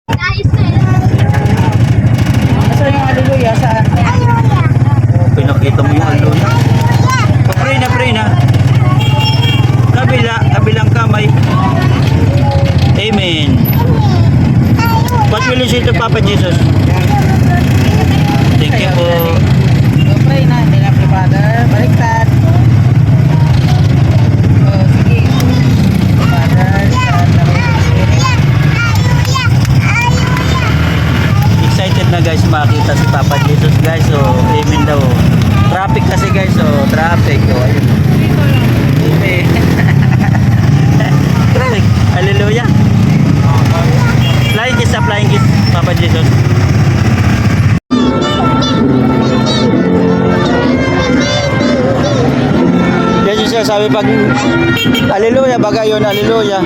Saan yung hallelujah? Saan? Pinakita mo yung hallelujah. Pray na. Kabilang kamay. Amen. What will you say to Papa Jesus? Thank you po. Pray na. Hindi lang kay Father. Baliktad. Sige. Father, Son, and Holy Spirit. Excited na guys makita si Papa Jesus guys. So, amen daw. Traffic kasi guys. So, traffic. So, ayun. Amen. Traffic. Hallelujah. Flying kiss, Papa Jesus. Yes, siya sabi pag hallelujah, bagay yun, hallelujah.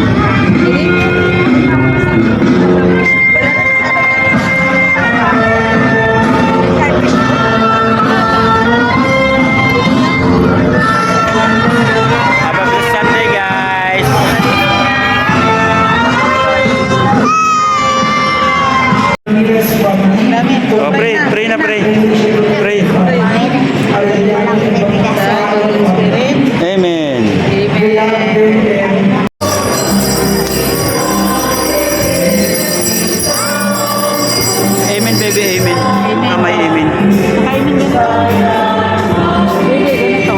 Have a blessed Sunday, guys. Oh, pray na. Amen. Amen, baby, amen. Kamay, amen. Kainin nyo ito. Hindi, ganito.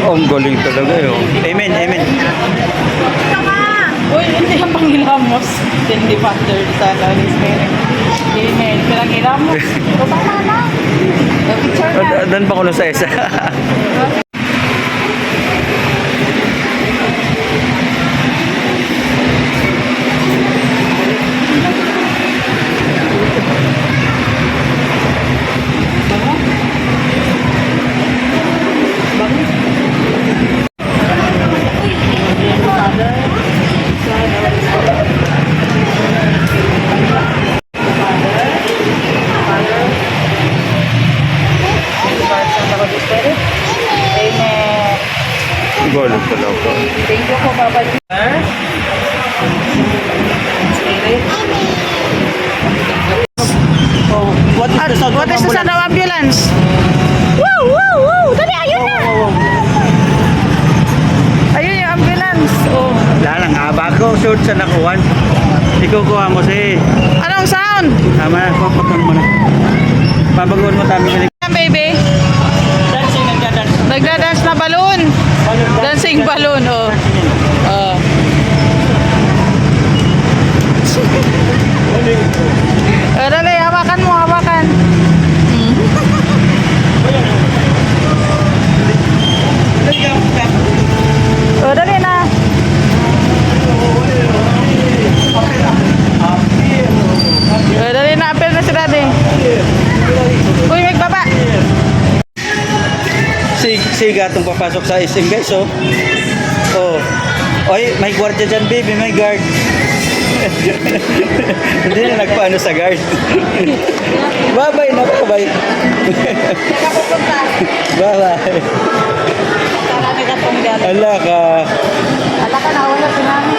Ang galing talaga yun. Amen, amen. Uy, hindi ang Pangilamos. Hindi Father, Son, Holy Spirit. Amen. Pangilamos. O, tama na. Picture na. Doon pa ko sa isa. Galing pala po. Thank you po, Papa. Spirit. Oh, what is the sound What of is the sound of ambulance? Woo, woo, woo! Dali, ayun na! Ayun yung ambulance. Oh. Wala lang, haba ko. Short sa nakuhan. Ikukuha mo si... Anong sound? Tama na, papaton mo na. Pabaguhan mo tayo. Baby. Dancing, nagdadance. Nagda-dance na balloon. Dancing balloon, oh. Oh. Dali, hawakan mo, hawakan. Dali na. Dali na, apel na si Daddy. Uy, magbaba. Siga itong papasok sa SM guys, oh. Oh. Oy, may guardia dyan, baby, may guard. Hindi na nagpaano sa guard. Bye-bye na, bye-bye. Nakapupunta. Bye-bye. Kala nagatunggal. Ala ka. Ala ka na, wala sinami.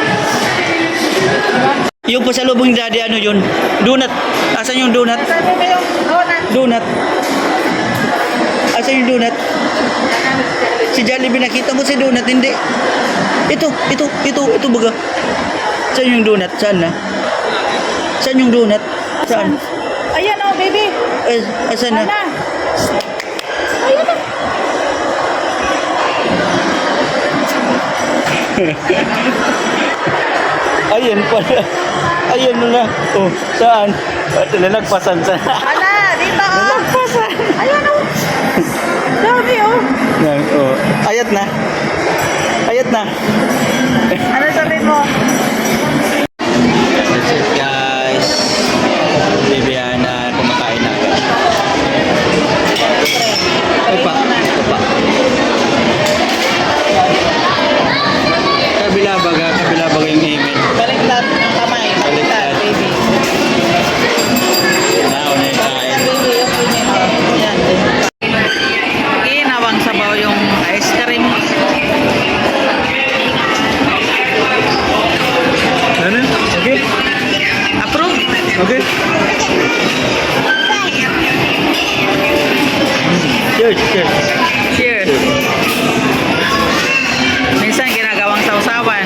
Yung pasalubong ni Daddy, ano yun? Donut. Asan yung donut? Sabi mo yung donut. Donut. Asan Saan yung donut? Si Jollibee, nakita mo si donut? Hindi. Ito baga. Saan yung donut? Saan na? Saan yung donut? Saan? Ayan oh, baby. Asan na? Ana. Ayan na. Ayan pala. Ayan na. Oh, saan? Nalagpasan sa. Ana, dito oh. Nalagpasan. Ayan oh. Dami oh. Yan, oh. Ayat na. Ayat na. Ano sabihin mo? That's it, guys. Bibiana, kumakain na agad. Ito pa. Kabila baga yung email. Baliktad ng kamay. Baliktad, baby. Naon na yung kain. Baby, yan. Ginawang sabaw yung ice cream. Ano? Okay? Approve? Okay? Cheers, cheers. Cheers. Minsan ginagawang sausawan.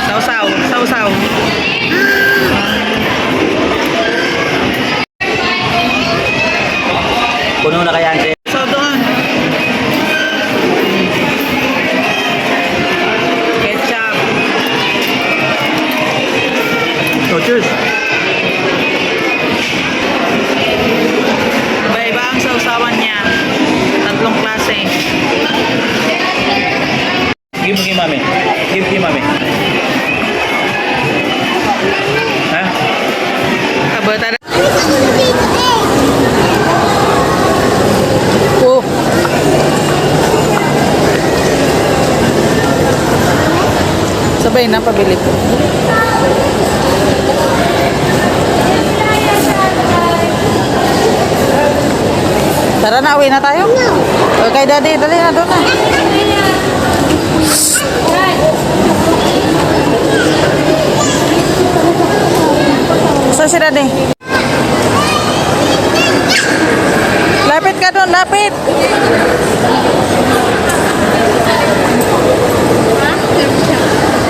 Sausaw. Puno na kaya ang So doon. Ketchup. Oh, cheers. Iba-iba ang sausawan niya. Tatlong klase. Give mami. Give mami. Ha? Kabata na. Oh. Sabay na, pabili ko. Tara na, uwi na tayo. Okay, daddy, dali na doon na. Saan si daddy? Lapit ka doon, lapit.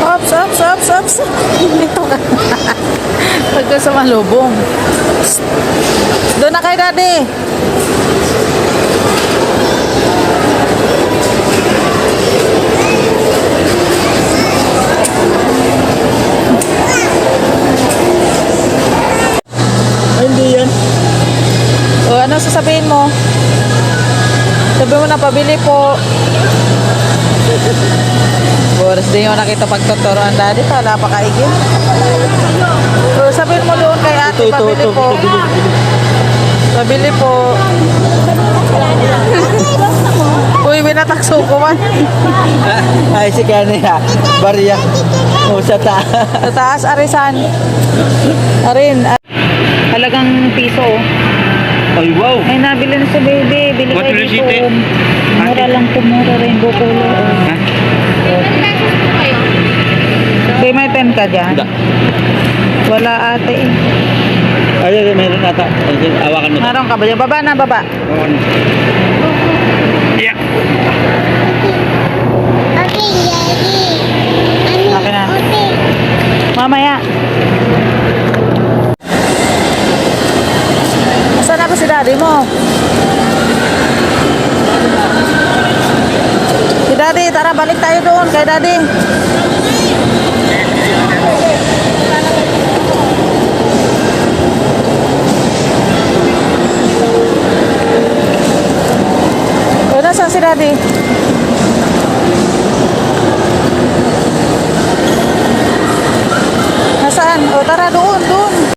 Ops. Dito ka. Huwag ka sa malubong. Doon na kay daddy. Ay, hindi yan. O, ano sasabihin mo? Sabi mo na, pabili po. Boras din yung nakita pagtuturoan daddy. Wala pa kaigin. So, sabihin mo doon kay ate, pabili po. Pabili po. Uy, binatakso ko man. Ay, si Kanya. Barya. Oh, sa taas. Sa taas, arisan. Arin. Halagang piso. Ay, wow. Ay, nabili na sa baby. Bili What kayo will you dito. see, te? Mura lang po, mura. Rainbow color. Ha? Bay, may 10 ka dyan? Hindi. Wala ate eh. Ay, meron ata. Awakan mo. Meron ka ba dyan? Baba na, baba. Awakan mo. Yeah. Okay na. Mamaya. Saan na ba si daddy mo? Si daddy, tara balik tayo doon kay daddy. O, nasaan si daddy? Nasaan? O, tara